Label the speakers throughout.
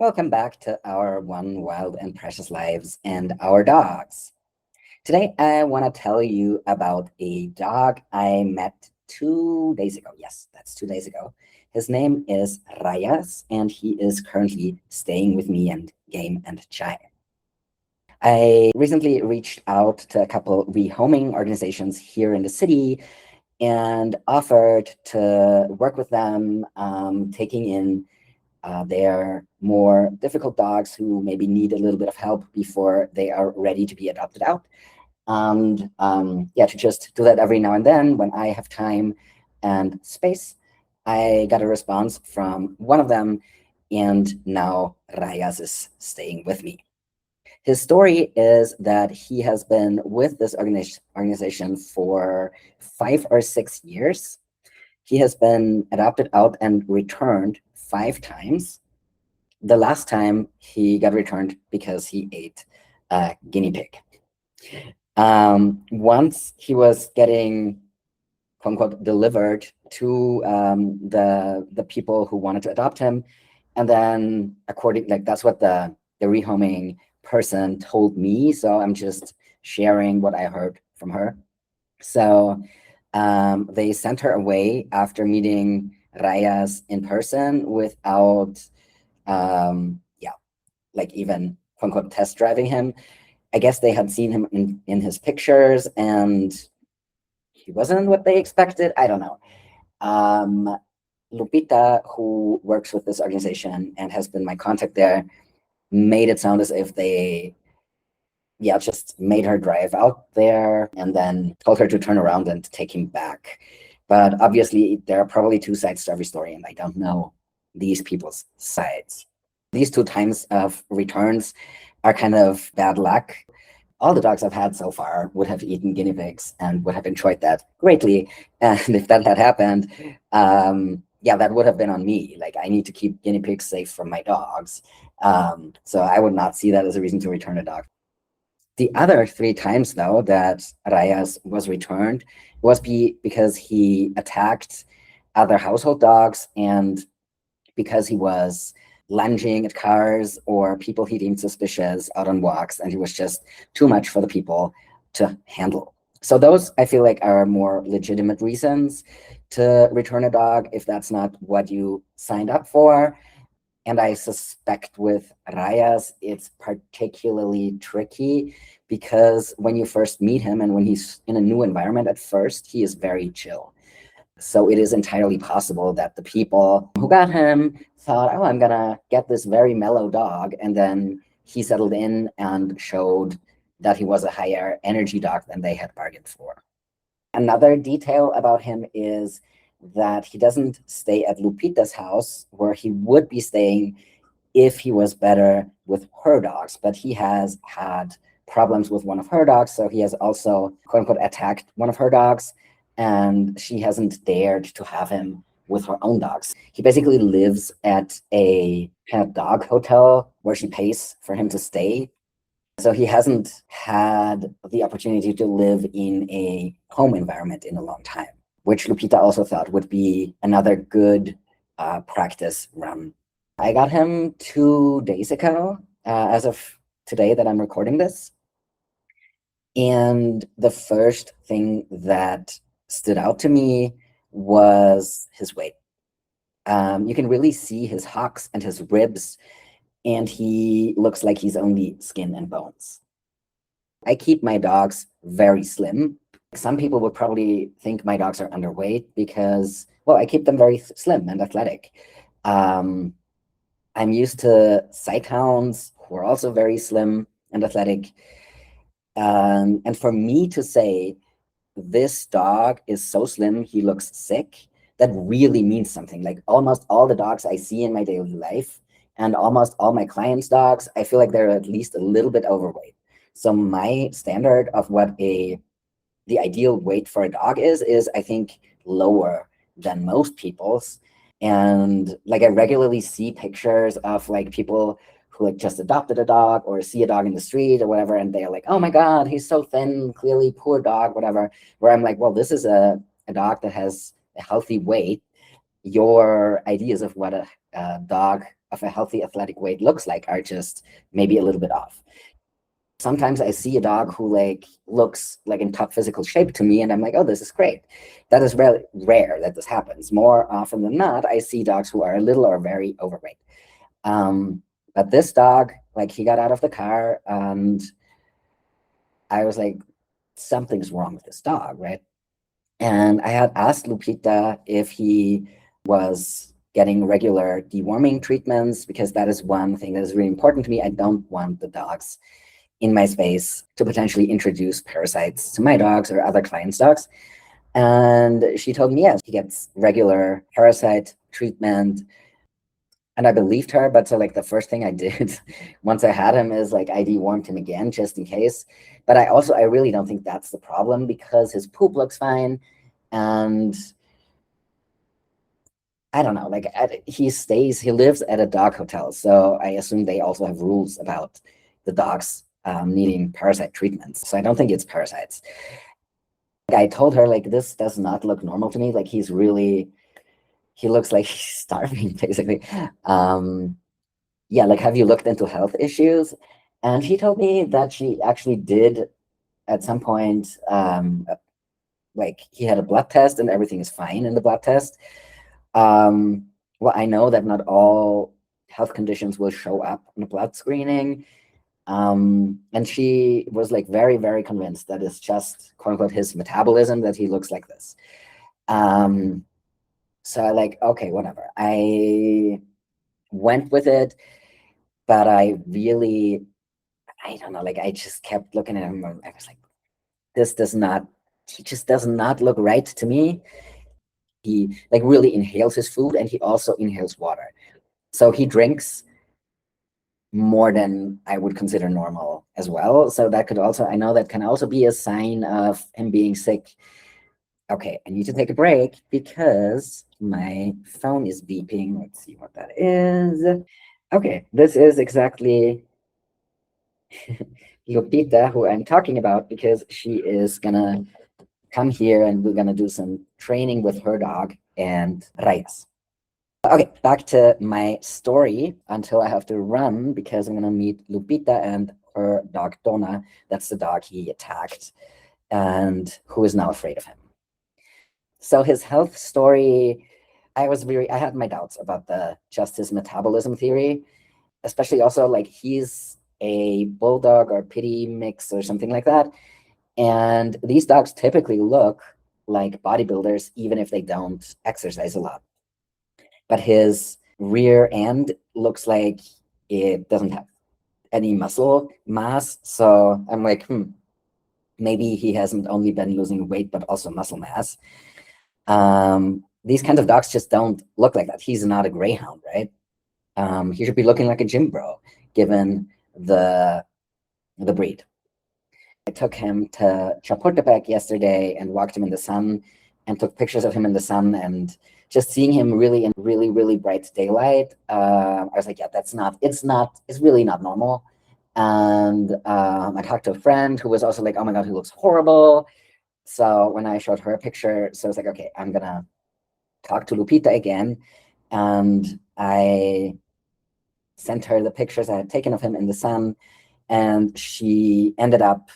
Speaker 1: Welcome back to our One Wild and Precious Lives and Our Dogs. Today, I want to tell you about a dog I met 2 days ago. Yes, that's 2 days ago. His name is Rayas, and he is currently staying with me and Game and Chai. I recently reached out to a couple rehoming organizations here in the city and offered to work with them, taking in they're more difficult dogs who maybe need a little bit of help before they are ready to be adopted out. And yeah, to just do that every now and then when I have time and space. I got a response from one of them, and now Rayas is staying with me. His story is that he has been with this organization for 5 or 6 years. He has been adopted out and returned 5 times. The last time he got returned because he ate a guinea pig. Once he was getting, quote unquote, delivered to the people who wanted to adopt him, and then that's what the rehoming person told me. So I'm just sharing what I heard from her. So they sent her away after meeting Rayas in person without, even quote unquote test driving him. I guess they had seen him in his pictures and he wasn't what they expected. I don't know. Lupita, who works with this organization and has been my contact there, made it sound as if they just made her drive out there and then told her to turn around and take him back. But obviously, there are probably two sides to every story, and I don't know these people's sides. These 2 times of returns are kind of bad luck. All the dogs I've had so far would have eaten guinea pigs and would have enjoyed that greatly. And if that had happened, that would have been on me. Like, I need to keep guinea pigs safe from my dogs. So I would not see that as a reason to return a dog. The other 3 times, though, that Rayas was returned was because he attacked other household dogs and because he was lunging at cars or people he deemed suspicious out on walks, and he was just too much for the people to handle. So those, I feel like, are more legitimate reasons to return a dog if that's not what you signed up for. And I suspect with Rayas, it's particularly tricky because when you first meet him and when he's in a new environment at first, he is very chill. So it is entirely possible that the people who got him thought, oh, I'm going to get this very mellow dog. And then he settled in and showed that he was a higher energy dog than they had bargained for. Another detail about him is that he doesn't stay at Lupita's house where he would be staying if he was better with her dogs, but he has had problems with one of her dogs. So he has also, quote unquote, attacked one of her dogs, and she hasn't dared to have him with her own dogs. He basically lives at a kind of dog hotel where she pays for him to stay. So he hasn't had the opportunity to live in a home environment in a long time, which Lupita also thought would be another good practice run. I got him 2 days ago, as of today that I'm recording this. And the first thing that stood out to me was his weight. You can really see his hocks and his ribs, and he looks like he's only skin and bones. I keep my dogs very slim. Some people would probably think my dogs are underweight because, well, I keep them very slim and athletic. I'm used to sighthounds who are also very slim and athletic. And for me to say, this dog is so slim, he looks sick, that really means something. Like almost all the dogs I see in my daily life and almost all my clients' dogs, I feel like they're at least a little bit overweight. So my standard of what the ideal weight for a dog is, I think, lower than most people's. And like I regularly see pictures of like people who like just adopted a dog or see a dog in the street or whatever, and they're like, oh my God, he's so thin, clearly poor dog, whatever. Where I'm like, well, this is a dog that has a healthy weight. Your ideas of what a dog of a healthy athletic weight looks like are just maybe a little bit off. Sometimes I see a dog who like looks like in top physical shape to me, and I'm like, oh, this is great. That is really rare that this happens. More often than not, I see dogs who are a little or very overweight. But this dog, like, he got out of the car and I was like, something's wrong with this dog, right? And I had asked Lupita if he was getting regular deworming treatments, because that is one thing that is really important to me. I don't want the dogs in my space to potentially introduce parasites to my dogs or other clients' dogs. And she told me, yes, he gets regular parasite treatment. And I believed her, but so like the first thing I did once I had him is like I dewormed him again just in case. But I really don't think that's the problem, because his poop looks fine. And I don't know, like he lives at a dog hotel. So I assume they also have rules about the dogs needing parasite treatments. So I don't think it's parasites. I told her, like, this does not look normal to me. Like, he looks like he's starving, basically. Yeah, like, have you looked into health issues? And she told me that she actually did at some point, like, he had a blood test and everything is fine in the blood test. Well, I know that not all health conditions will show up in a blood screening. And she was like very, very convinced that it's just, quote unquote, his metabolism that he looks like this. So I like, okay, whatever. I went with it, but I don't know, like I just kept looking at him. I was like, he just does not look right to me. He like really inhales his food and he also inhales water. So he drinks more than I would consider normal as well. So that could also, I know that can also be a sign of him being sick. Okay, I need to take a break because my phone is beeping. Let's see what that is. Okay, this is exactly Lupita, who I'm talking about, because she is gonna come here and we're gonna do some training with her dog and Rayas. Okay, back to my story until I have to run because I'm gonna meet Lupita and her dog Donna. That's the dog he attacked and who is now afraid of him. So his health story, I had my doubts about just his metabolism theory, especially also like he's a bulldog or pity mix or something like that. And these dogs typically look like bodybuilders, even if they don't exercise a lot. But his rear end looks like it doesn't have any muscle mass. So I'm like, maybe he hasn't only been losing weight, but also muscle mass. These kinds of dogs just don't look like that. He's not a greyhound, right? He should be looking like a gym bro, given the breed. I took him to Chapultepec yesterday and walked him in the sun and took pictures of him in the sun, and just seeing him really in really, really bright daylight. I was like, yeah, it's really not normal. And I talked to a friend who was also like, oh my God, he looks horrible. So when I showed her a picture, so I was like, okay, I'm gonna talk to Lupita again. And I sent her the pictures I had taken of him in the sun, and she ended up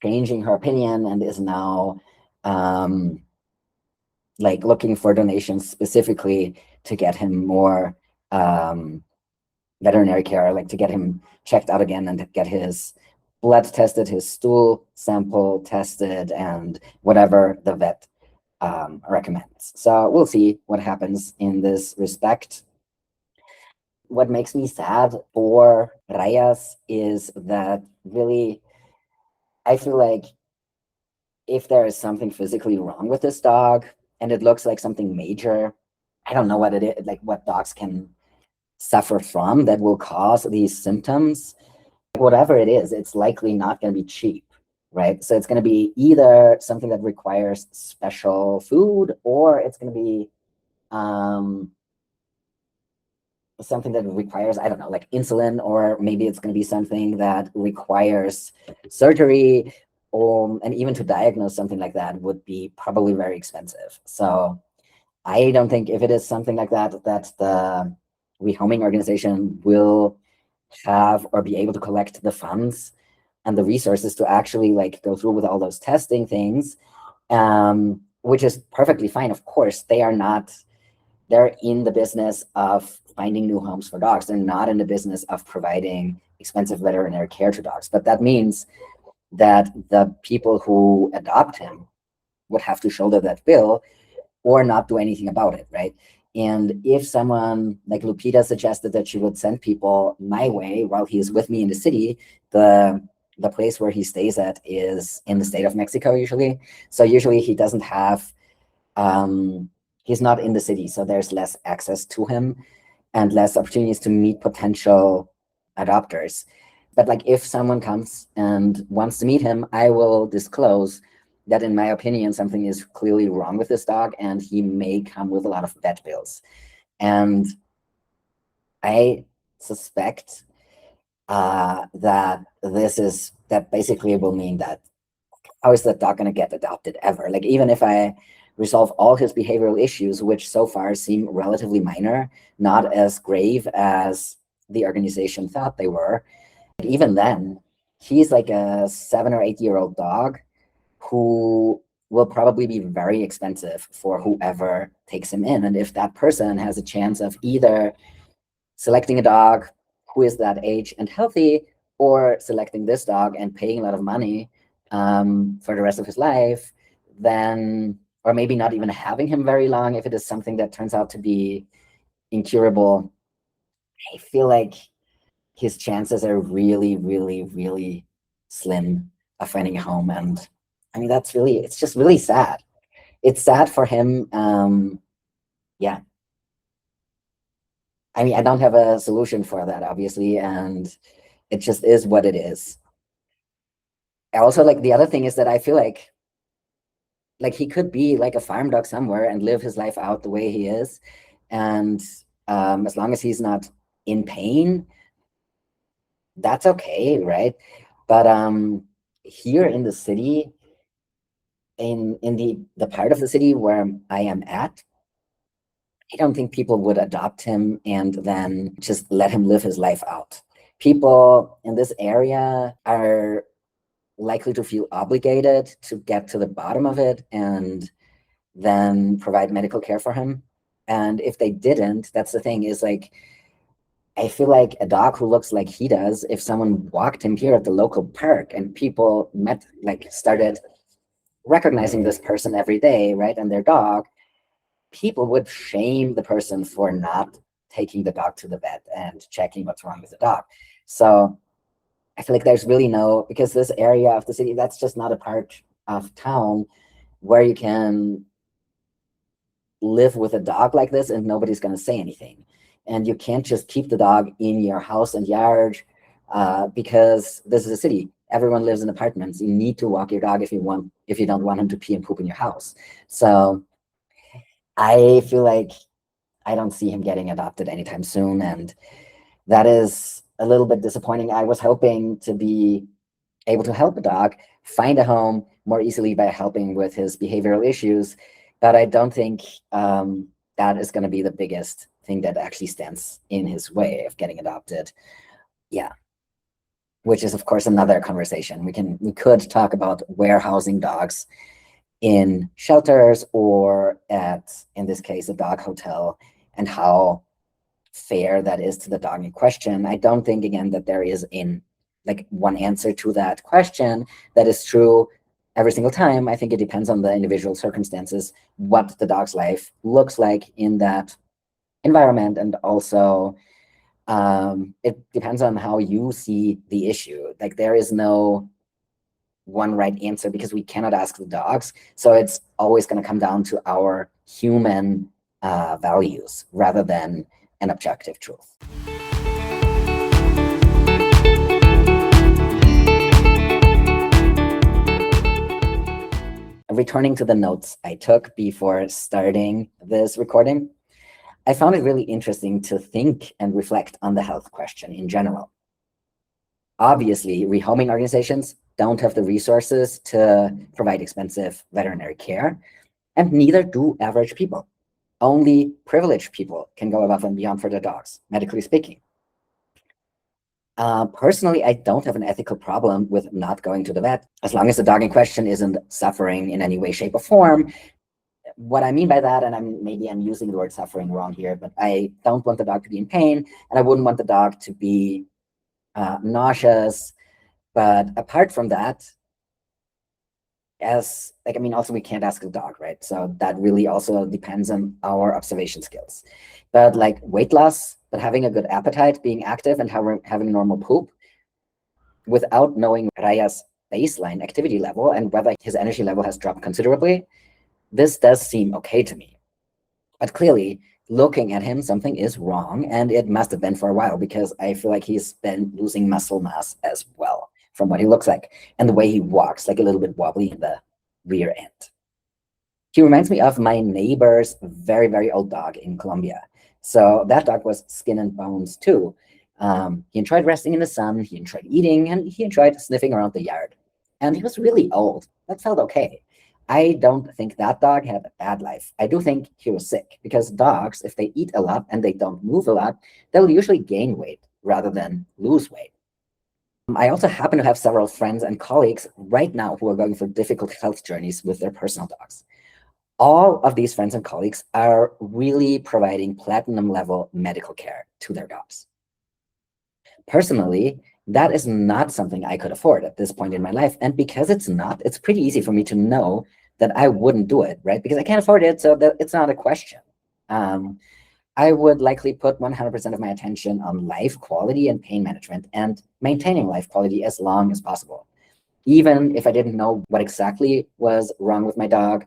Speaker 1: changing her opinion and is now like looking for donations specifically to get him more veterinary care, like to get him checked out again and to get his blood tested, his stool sample tested, and whatever the vet recommends. So we'll see what happens in this respect. What makes me sad for Rayas is that really, I feel like if there is something physically wrong with this dog and it looks like something major, I don't know what it is, like what dogs can suffer from that will cause these symptoms. Whatever it is, it's likely not going to be cheap, right? So it's going to be either something that requires special food, or it's going to be something that requires, I don't know, like insulin, or maybe it's going to be something that requires surgery, and even to diagnose something like that would be probably very expensive. So I don't think if it is something like that, that the rehoming organization will have or be able to collect the funds and the resources to actually like go through with all those testing things, which is perfectly fine. Of course, they're in the business of finding new homes for dogs. They're not in the business of providing expensive veterinary care to dogs. But that means that the people who adopt him would have to shoulder that bill or not do anything about it, right? And if someone like Lupita suggested that she would send people my way while he's with me in the city, the place where he stays at is in the state of Mexico usually. So usually he doesn't have, he's not in the city, so there's less access to him and less opportunities to meet potential adopters. But like if someone comes and wants to meet him, I will disclose that in my opinion, something is clearly wrong with this dog and he may come with a lot of vet bills. And I suspect that that basically will mean that how is that dog going to get adopted ever? Like even if I resolve all his behavioral issues, which so far seem relatively minor, not as grave as the organization thought they were, even then, he's like a 7 or 8 year old dog who will probably be very expensive for whoever takes him in. And if that person has a chance of either selecting a dog who is that age and healthy, or selecting this dog and paying a lot of money for the rest of his life, then, or maybe not even having him very long, if it is something that turns out to be incurable, I feel like his chances are really, really, really slim of finding a home. And I mean, it's just really sad. It's sad for him. Yeah. I mean, I don't have a solution for that, obviously, and it just is what it is. Also, like the other thing is that I feel like he could be like a farm dog somewhere and live his life out the way he is. And as long as he's not in pain, that's okay, right? But here in the city, in the part of the city where I am at, I don't think people would adopt him and then just let him live his life out. People in this area are likely to feel obligated to get to the bottom of it and then provide medical care for him. And if they didn't, that's the thing, is like, I feel like a dog who looks like he does, if someone walked him here at the local park and people started recognizing this person every day, right, and their dog, people would shame the person for not taking the dog to the vet and checking what's wrong with the dog. So I feel like there's really because this area of the city, that's just not a part of town where you can live with a dog like this and nobody's going to say anything. And you can't just keep the dog in your house and yard because this is a city. Everyone lives in apartments. You need to walk your dog if you don't want him to pee and poop in your house. So I feel like I don't see him getting adopted anytime soon, and that is a little bit disappointing. I was hoping to be able to help a dog find a home more easily by helping with his behavioral issues, but I don't think that is going to be the biggest thing that actually stands in his way of getting adopted. Yeah, which is of course another conversation. We could talk about warehousing dogs in shelters or in this case, a dog hotel, and how fair that is to the dog in question. I don't think, again, that there is one answer to that question that is true every single time. I think it depends on the individual circumstances, what the dog's life looks like in that environment, and also it depends on how you see the issue. Like there is no one right answer because we cannot ask the dogs. So it's always going to come down to our human values rather than an objective truth. Returning to the notes I took before starting this recording, I found it really interesting to think and reflect on the health question in general. Obviously, rehoming organizations don't have the resources to provide expensive veterinary care, and neither do average people. Only privileged people can go above and beyond for their dogs, medically speaking. Personally, I don't have an ethical problem with not going to the vet as long as the dog in question isn't suffering in any way, shape, or form. What I mean by that, and I'm using the word suffering wrong here, but I don't want the dog to be in pain, and I wouldn't want the dog to be nauseous. But apart from that, also we can't ask the dog, right? So that really also depends on our observation skills. But like weight loss, but having a good appetite, being active, and having normal poop, without knowing Raya's baseline activity level and whether his energy level has dropped considerably, this does seem okay to me. But clearly, looking at him, something is wrong, and it must have been for a while because I feel like he's been losing muscle mass as well from what he looks like, and the way he walks, like a little bit wobbly in the rear end. He reminds me of my neighbor's very, very old dog in Colombia. So that dog was skin and bones too. He enjoyed resting in the sun, he enjoyed eating, and he enjoyed sniffing around the yard. And he was really old. That felt okay. I don't think that dog had a bad life. I do think he was sick because dogs, if they eat a lot and they don't move a lot, they'll usually gain weight rather than lose weight. I also happen to have several friends and colleagues right now who are going through difficult health journeys with their personal dogs. All of these friends and colleagues are really providing platinum level medical care to their dogs. Personally, that is not something I could afford at this point in my life. And because it's not, it's pretty easy for me to know that I wouldn't do it, right? Because I can't afford it, so that it's not a question. I would likely put 100% of my attention on life quality and pain management and maintaining life quality as long as possible. Even if I didn't know what exactly was wrong with my dog,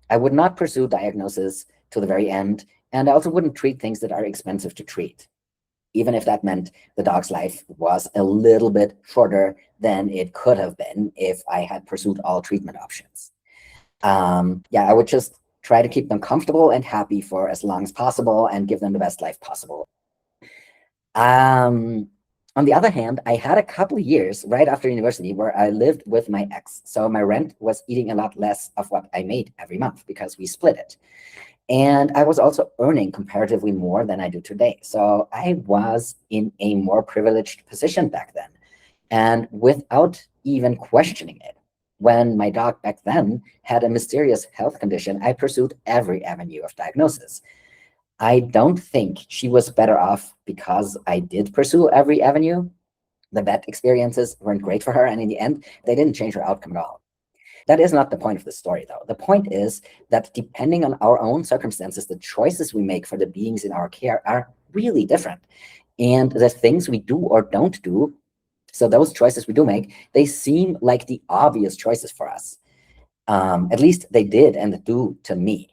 Speaker 1: I would not pursue diagnosis to the very end, and I also wouldn't treat things that are expensive to treat, even if that meant the dog's life was a little bit shorter than it could have been if I had pursued all treatment options. I would just try to keep them comfortable and happy for as long as possible and give them the best life possible. On the other hand, I had a couple of years right after university where I lived with my ex. So my rent was eating a lot less of what I made every month because we split it. And I was also earning comparatively more than I do today. So I was in a more privileged position back then. And without even questioning it, when my dog back then had a mysterious health condition, I pursued every avenue of diagnosis. I don't think she was better off because I did pursue every avenue. The vet experiences weren't great for her, and in the end, they didn't change her outcome at all. That is not the point of the story, though. The point is that depending on our own circumstances, the choices we make for the beings in our care are really different. And the things we do or don't do, so those choices we do make, they seem like the obvious choices for us. At least they did and do to me.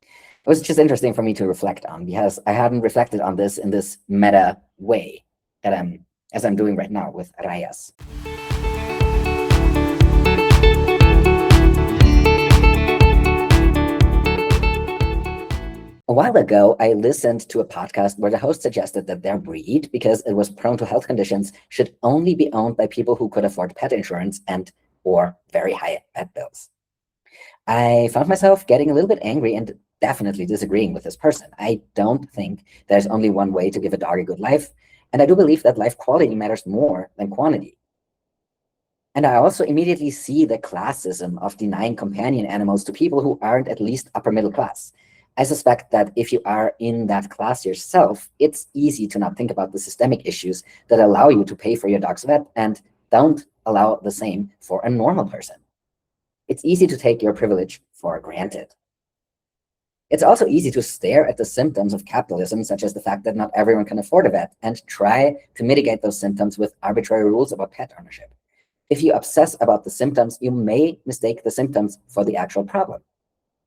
Speaker 1: It was just interesting for me to reflect on because I hadn't reflected on this in this meta way as I'm doing right now with Rayas. A while ago, I listened to a podcast where the host suggested that their breed, because it was prone to health conditions, should only be owned by people who could afford pet insurance and or very high pet bills. I found myself getting a little bit angry and definitely disagreeing with this person. I don't think there's only one way to give a dog a good life, and I do believe that life quality matters more than quantity. And I also immediately see the classism of denying companion animals to people who aren't at least upper middle class. I suspect that if you are in that class yourself, it's easy to not think about the systemic issues that allow you to pay for your dog's vet and don't allow the same for a normal person. It's easy to take your privilege for granted. It's also easy to stare at the symptoms of capitalism, such as the fact that not everyone can afford a vet, and try to mitigate those symptoms with arbitrary rules about pet ownership. If you obsess about the symptoms, you may mistake the symptoms for the actual problem.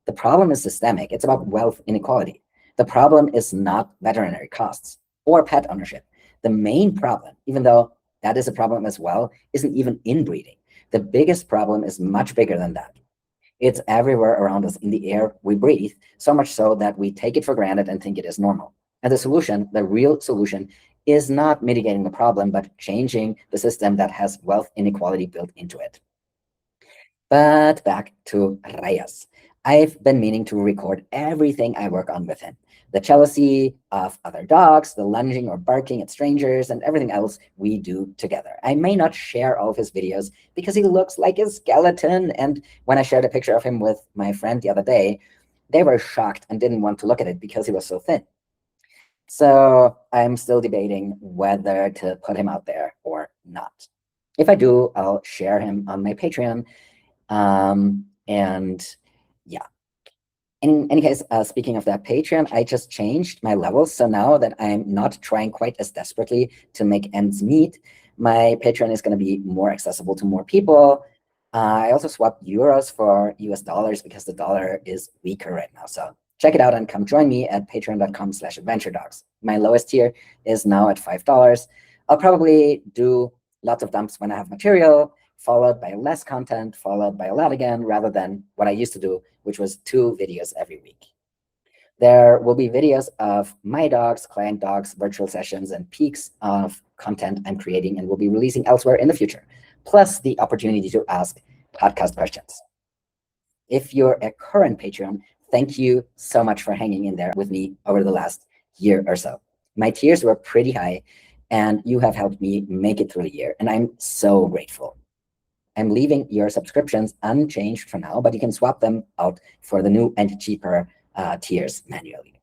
Speaker 1: The problem is systemic. It's about wealth inequality. The problem is not veterinary costs or pet ownership. The main problem, even though that is a problem as well, isn't even inbreeding. The biggest problem is much bigger than that. It's everywhere around us in the air we breathe, so much so that we take it for granted and think it is normal. And the solution, the real solution, is not mitigating the problem, but changing the system that has wealth inequality built into it. But back to Rayas. I've been meaning to record everything I work on with him. The jealousy of other dogs, the lunging or barking at strangers, and everything else we do together. I may not share all of his videos because he looks like a skeleton. And when I shared a picture of him with my friend the other day, they were shocked and didn't want to look at it because he was so thin. So I'm still debating whether to put him out there or not. If I do, I'll share him on my Patreon. And yeah. In any case, speaking of that Patreon, I just changed my levels. So now that I'm not trying quite as desperately to make ends meet, my Patreon is going to be more accessible to more people. I also swapped euros for US dollars because the dollar is weaker right now. So check it out and come join me at patreon.com/adventuredogs. My lowest tier is now at $5. I'll probably do lots of dumps when I have material, followed by less content, followed by a lot again, rather than what I used to do, which was 2 videos every week. There will be videos of my dogs, client dogs, virtual sessions, and peaks of content I'm creating and will be releasing elsewhere in the future, plus the opportunity to ask podcast questions. If you're a current Patreon, thank you so much for hanging in there with me over the last year or so. My tiers were pretty high, and you have helped me make it through the year, and I'm so grateful. I'm leaving your subscriptions unchanged for now, but you can swap them out for the new and cheaper tiers manually.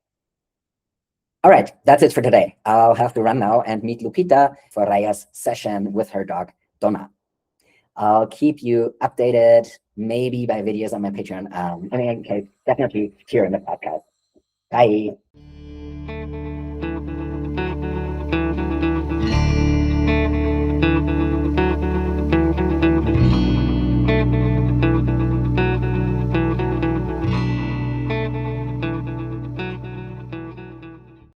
Speaker 1: All right, that's it for today. I'll have to run now and meet Lupita for Rayas' session with her dog, Donna. I'll keep you updated, maybe by videos on my Patreon. Okay, definitely here in the podcast. Bye.